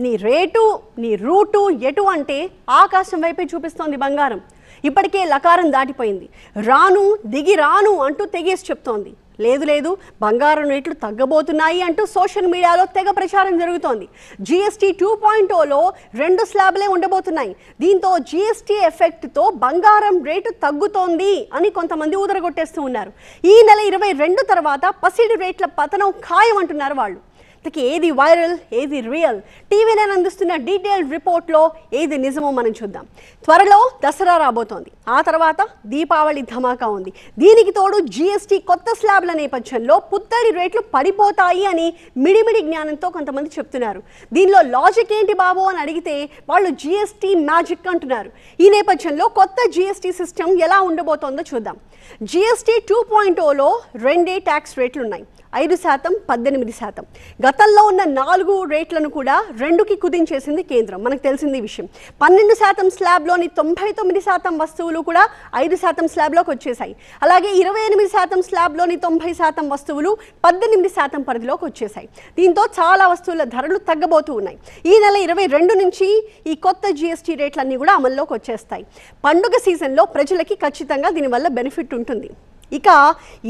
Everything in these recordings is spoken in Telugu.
నీ రేటు నీ రూటు ఎటు అంటే ఆకాశం వైపే చూపిస్తోంది బంగారం. ఇప్పటికే లకారం దాటిపోయింది. రాను దిగి రాను అంటూ తెగేసి చెప్తోంది. లేదు బంగారం రేట్లు తగ్గబోతున్నాయి అంటూ సోషల్ మీడియాలో తెగ ప్రచారం జరుగుతోంది. GST 2.0లో 2 స్లాబ్లే ఉండబోతున్నాయి. దీంతో GST ఎఫెక్ట్తో బంగారం రేటు తగ్గుతోంది అని కొంతమంది ఊదరగొట్టేస్తూ ఉన్నారు. ఈ నెల 22 తర్వాత పసిడి రేట్ల పతనం ఖాయం అంటున్నారు వాళ్ళు. ఏది వైరల్ ఏది రియల్, టీవీ9 అందిస్తున్న డీటెయిల్డ్ రిపోర్ట్లో ఏది నిజమో మనం చూద్దాం. త్వరలో దసరా రాబోతోంది. ఆ తర్వాత దీపావళి ధమాకా ఉంది. దీనికి తోడు GST కొత్త స్లాబ్ల నేపథ్యంలో పుత్తడి రేట్లు పడిపోతాయి అని మిడిమిడి జ్ఞానంతో కొంతమంది చెప్తున్నారు. దీనిలో లాజిక్ ఏంటి బాబు అని అడిగితే వాళ్ళు GST మ్యాజిక్ అంటున్నారు. ఈ నేపథ్యంలో కొత్త GST సిస్టమ్ ఎలా ఉండబోతోందో చూద్దాం. GST 2.0లో 2 ట్యాక్స్ రేట్లు ఉన్నాయి. 5%, 18%. గతంలో ఉన్న 4 రేట్లను కూడా 2కి కుదించేసింది కేంద్రం. మనకు తెలిసింది ఈ విషయం. 12% స్లాబ్లోని 99% వస్తువులు కూడా 5% స్లాబ్లోకి వచ్చేసాయి. అలాగే 28% స్లాబ్లోని 90% వస్తువులు 18% పరిధిలోకి వచ్చేసాయి. దీంతో చాలా వస్తువుల ధరలు తగ్గబోతూ ఉన్నాయి. ఈ నెల 22 నుంచి ఈ కొత్త GST రేట్లన్నీ కూడా అమల్లోకి వచ్చేస్తాయి. పండుగ సీజన్లో ప్రజలకి ఖచ్చితంగా దీనివల్ల బెనిఫిట్ ఉంటుంది. ఇక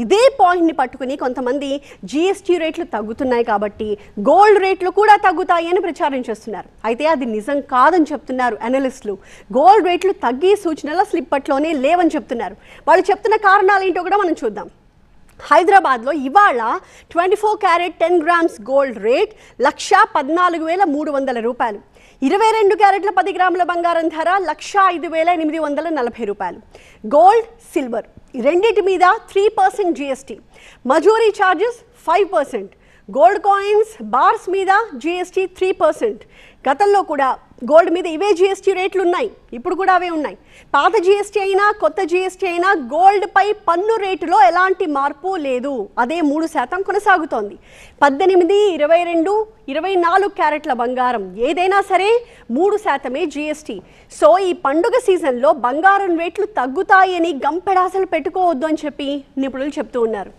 ఇదే పాయింట్ని పట్టుకుని కొంతమంది GST రేట్లు తగ్గుతున్నాయి కాబట్టి గోల్డ్ రేట్లు కూడా తగ్గుతాయి అని ప్రచారం చేస్తున్నారు. అయితే అది నిజం కాదని చెప్తున్నారు అనలిస్టులు. గోల్డ్ రేట్లు తగ్గే సూచనలు అసలు ఇప్పట్లోనే లేవని చెప్తున్నారు. వాళ్ళు చెప్తున్న కారణాలు ఏంటో కూడా మనం చూద్దాం. హైదరాబాద్లో ఇవాళ 24 క్యారెట్ 10 గ్రామ్స్ గోల్డ్ రేట్ 1,14,300 రూపాయలు. 22 క్యారెట్ల 10 గ్రాముల బంగారం ధర 1,05,840 రూపాయలు. గోల్డ్, సిల్వర్ రెండింటి మీద 3% GST, మజూరీ ఛార్జెస్ 5%, గోల్డ్ కాయిన్స్ బార్స్ మీద GST 3%. గతంలో కూడా గోల్డ్ మీద ఇవే GST రేట్లు ఉన్నాయి. ఇప్పుడు కూడా అవే ఉన్నాయి. పాత GST అయినా కొత్త GST అయినా గోల్డ్ పై పన్ను రేటులో ఎలాంటి మార్పు లేదు. అదే 3% కొనసాగుతోంది. 18, 22, 24 క్యారెట్ల బంగారం ఏదైనా సరే 3%మే GST. సో ఈ పండుగ సీజన్లో బంగారం రేట్లు తగ్గుతాయని గంపెడాసలు పెట్టుకోవద్దు అని చెప్పి నిపుణులు చెప్తూ ఉన్నారు.